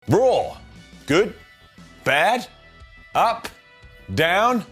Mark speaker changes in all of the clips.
Speaker 1: Raw. Good. Bad. Up. Down.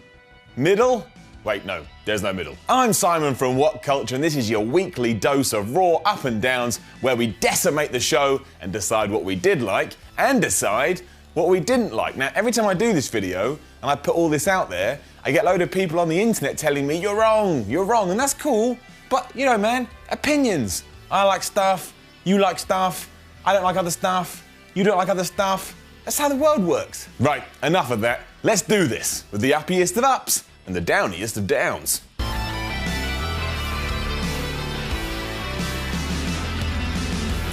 Speaker 1: Middle. Wait, no, there's no middle. I'm Simon from What Culture, and this is your weekly dose of raw up and downs where we decimate the show and decide what we did like and decide what we didn't like. Now, every time I do this video and I put all this out there, I get a load of people on the internet telling me, you're wrong, and that's cool. But, you know, man, opinions. I like stuff, you like stuff, I don't like other stuff, you don't like other stuff. That's how the world works. Right, enough of that. Let's do this with the uppiest of ups and the downiest of downs.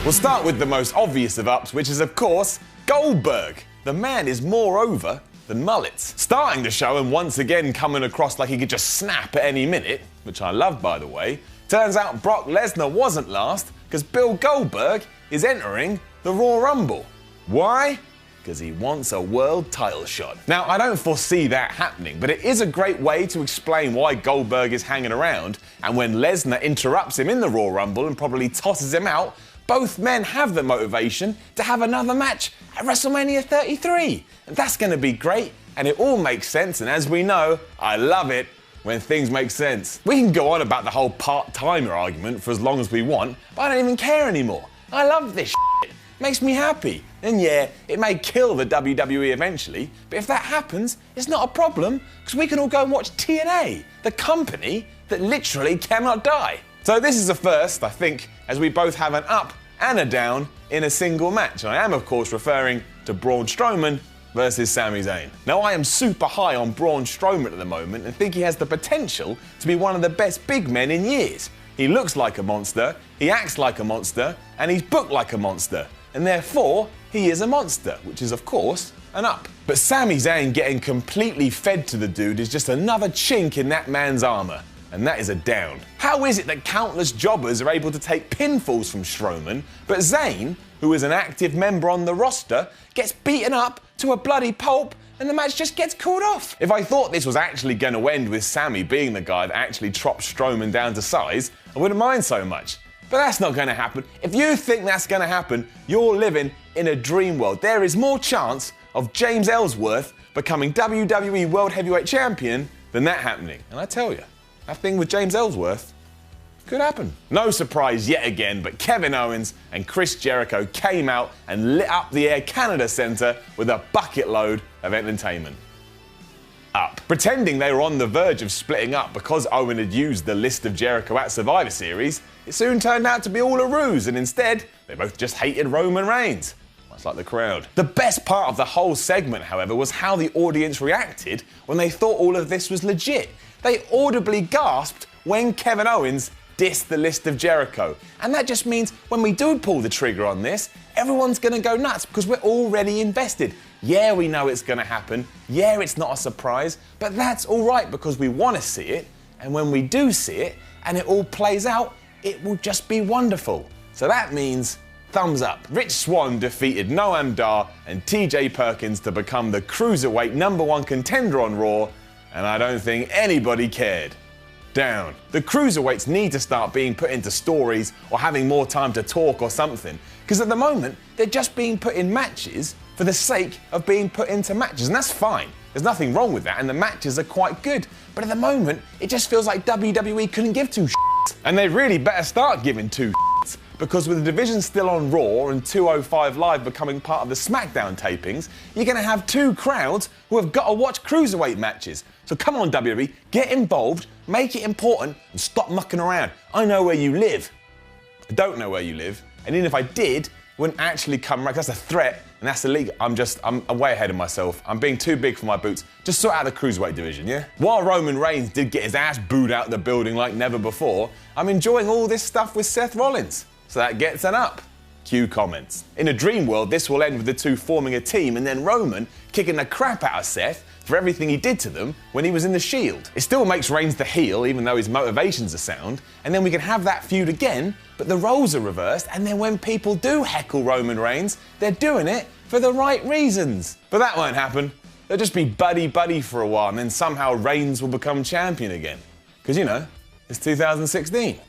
Speaker 1: We'll start with the most obvious of ups, which is, of course, Goldberg. The man is more over than mullets. Starting the show and once again coming across like he could just snap at any minute, which I love, by the way. Turns out Brock Lesnar wasn't last because Bill Goldberg is entering the Royal Rumble. Why? Because he wants a world title shot. Now, I don't foresee that happening, but it is a great way to explain why Goldberg is hanging around, and when Lesnar interrupts him in the Royal Rumble and probably tosses him out, both men have the motivation to have another match at WrestleMania 33. And that's going to be great, and it all makes sense, and as we know, I love it when things make sense. We can go on about the whole part-timer argument for as long as we want, but I don't even care anymore. I love this shit. Makes me happy. And yeah, it may kill the WWE eventually, but if that happens, it's not a problem, because we can all go and watch TNA, the company that literally cannot die. So this is a first, I think, as we both have an up and a down in a single match. And I am, of course, referring to Braun Strowman versus Sami Zayn. Now, I am super high on Braun Strowman at the moment and think he has the potential to be one of the best big men in years. He looks like a monster, he acts like a monster, and he's booked like a monster. And therefore, he is a monster, which is, of course, an up. But Sami Zayn getting completely fed to the dude is just another chink in that man's armour, and that is a down. How is it that countless jobbers are able to take pinfalls from Strowman, but Zayn, who is an active member on the roster, gets beaten up to a bloody pulp and the match just gets called off? If I thought this was actually going to end with Sami being the guy that actually chopped Strowman down to size, I wouldn't mind so much. But that's not going to happen. If you think that's going to happen, you're living in a dream world. There is more chance of James Ellsworth becoming WWE World Heavyweight Champion than that happening. And I tell you, that thing with James Ellsworth could happen. No surprise yet again, but Kevin Owens and Chris Jericho came out and lit up the Air Canada Centre with a bucket load of entertainment. Up. Pretending they were on the verge of splitting up because Owen had used the list of Jericho at Survivor Series, it soon turned out to be all a ruse, and instead, they both just hated Roman Reigns. Much like the crowd. The best part of the whole segment, however, was how the audience reacted when they thought all of this was legit. They audibly gasped when Kevin Owens dissed the list of Jericho. And that just means when we do pull the trigger on this, everyone's gonna go nuts because we're already invested. Yeah, we know it's gonna happen. Yeah, it's not a surprise, but that's all right because we wanna see it. And when we do see it and it all plays out, it will just be wonderful. So that means thumbs up. Rich Swann defeated Noam Dar and TJ Perkins to become the Cruiserweight #1 contender on Raw, and I don't think anybody cared. Down. The Cruiserweights need to start being put into stories or having more time to talk or something, because at the moment, they're just being put in matches for the sake of being put into matches, and that's fine. There's nothing wrong with that, and the matches are quite good. But at the moment, it just feels like WWE couldn't give two shits. And they really better start giving two shits, because with the division still on Raw and 205 Live becoming part of the SmackDown tapings, you're going to have two crowds who have got to watch Cruiserweight matches. So come on, WWE, get involved, make it important, and stop mucking around. I know where you live. I don't know where you live, and even if I did, it wouldn't actually come right. That's a threat, and that's illegal. I'm way ahead of myself. I'm being too big for my boots. Just sort out the Cruiserweight division, yeah? While Roman Reigns did get his ass booed out of the building like never before, I'm enjoying all this stuff with Seth Rollins. So that gets an up. Cue comments. In a dream world, this will end with the two forming a team and then Roman kicking the crap out of Seth for everything he did to them when he was in the Shield. It still makes Reigns the heel, even though his motivations are sound, and then we can have that feud again, but the roles are reversed, and then when people do heckle Roman Reigns, they're doing it for the right reasons. But that won't happen. They'll just be buddy-buddy for a while, and then somehow Reigns will become champion again. Because, you know, it's 2016.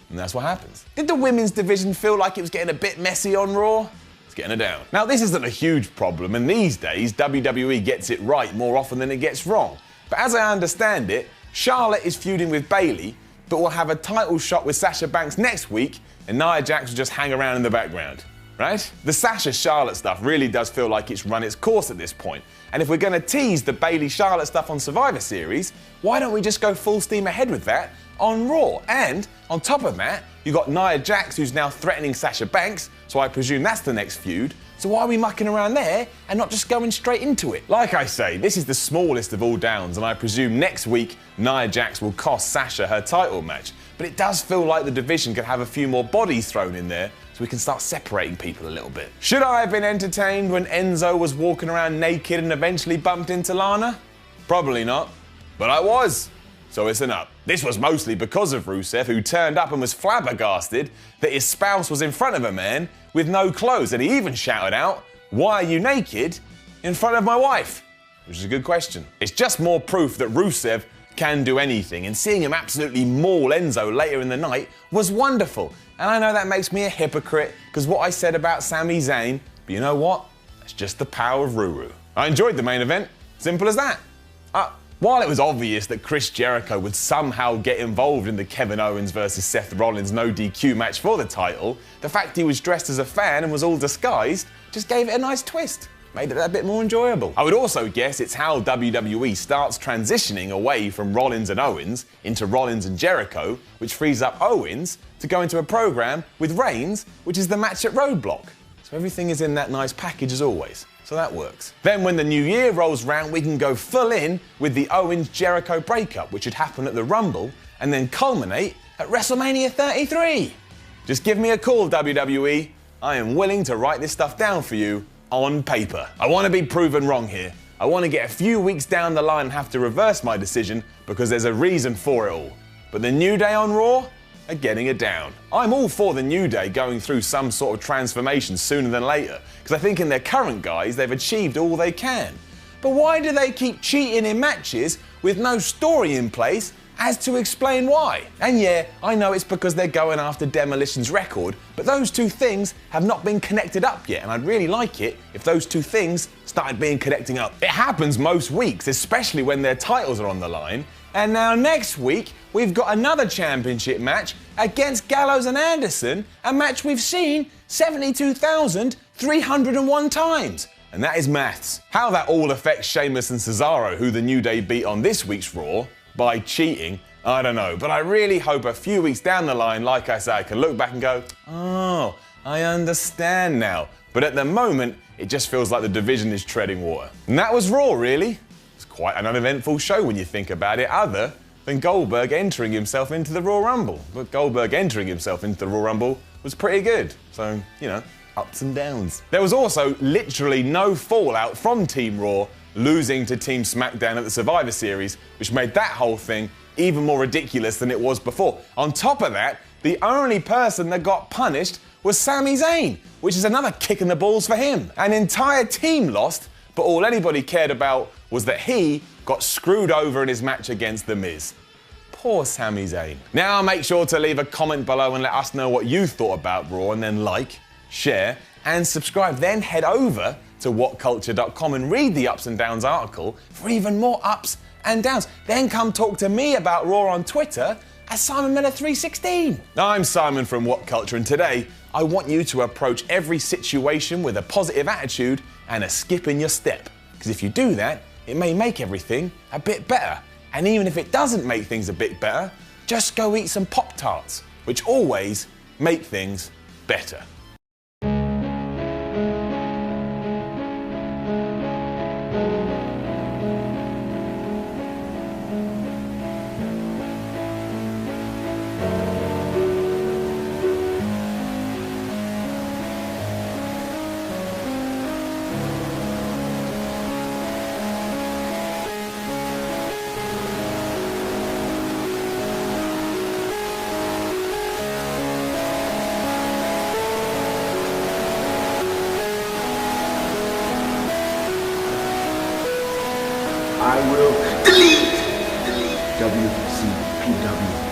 Speaker 1: And that's what happens. Did the women's division feel like it was getting a bit messy on Raw? It's getting her down. Now, this isn't a huge problem, and these days, WWE gets it right more often than it gets wrong. But as I understand it, Charlotte is feuding with Bayley, but will have a title shot with Sasha Banks next week, and Nia Jax will just hang around in the background. Right? The Sasha-Charlotte stuff really does feel like it's run its course at this point. And if we're going to tease the Bayley-Charlotte stuff on Survivor Series, why don't we just go full steam ahead with that on Raw? And on top of that, you've got Nia Jax, who's now threatening Sasha Banks, so I presume that's the next feud. So why are we mucking around there and not just going straight into it? Like I say, this is the smallest of all downs, and I presume next week Nia Jax will cost Sasha her title match. But it does feel like the division could have a few more bodies thrown in there, so we can start separating people a little bit. Should I have been entertained when Enzo was walking around naked and eventually bumped into Lana? Probably not, but I was. So it's an up. This was mostly because of Rusev, who turned up and was flabbergasted that his spouse was in front of a man with no clothes, and he even shouted out, "Why are you naked?" in front of my wife? Which is a good question. It's just more proof that Rusev can do anything, and seeing him absolutely maul Enzo later in the night was wonderful. And I know that makes me a hypocrite, because what I said about Sami Zayn, but you know what? That's just the power of Ruru. I enjoyed the main event. Simple as that. While it was obvious that Chris Jericho would somehow get involved in the Kevin Owens versus Seth Rollins no DQ match for the title, the fact he was dressed as a fan and was all disguised just gave it a nice twist. Made it a bit more enjoyable. I would also guess it's how WWE starts transitioning away from Rollins and Owens into Rollins and Jericho, which frees up Owens to go into a program with Reigns, which is the match at Roadblock. So everything is in that nice package as always. So that works. Then when the new year rolls round, we can go full in with the Owens-Jericho breakup, which should happen at the Rumble, and then culminate at WrestleMania 33. Just give me a call, WWE. I am willing to write this stuff down for you on paper. I want to be proven wrong here. I want to get a few weeks down the line and have to reverse my decision because there's a reason for it all. But the New Day on Raw are getting it down. I'm all for the New Day going through some sort of transformation sooner than later, because I think in their current guise they've achieved all they can. But why do they keep cheating in matches with no story in place as to explain why? And yeah, I know it's because they're going after Demolition's record, but those two things have not been connected up yet, and I'd really like it if those two things started being connecting up. It happens most weeks, especially when their titles are on the line. And now next week, we've got another championship match against Gallows and Anderson, a match we've seen 72,301 times. And that is maths. How that all affects Sheamus and Cesaro, who the New Day beat on this week's Raw, by cheating, I don't know. But I really hope a few weeks down the line, like I say, I can look back and go, oh, I understand now. But at the moment, it just feels like the division is treading water. And that was Raw, really. Quite an uneventful show when you think about it, other than Goldberg entering himself into the Royal Rumble. But Goldberg entering himself into the Royal Rumble was pretty good. So, you know, ups and downs. There was also literally no fallout from Team Raw losing to Team SmackDown at the Survivor Series, which made that whole thing even more ridiculous than it was before. On top of that, the only person that got punished was Sami Zayn, which is another kick in the balls for him. An entire team lost, but all anybody cared about was that he got screwed over in his match against The Miz. Poor Sami Zayn. Now make sure to leave a comment below and let us know what you thought about Raw, and then like, share, and subscribe. Then head over to whatculture.com and read the Ups and Downs article for even more ups and downs. Then come talk to me about Raw on Twitter at SimonMiller316. I'm Simon from What Culture, and today I want you to approach every situation with a positive attitude and a skip in your step. Because if you do that, it may make everything a bit better. And even if it doesn't make things a bit better, just go eat some Pop-Tarts, which always make things better.
Speaker 2: I will delete WCPW.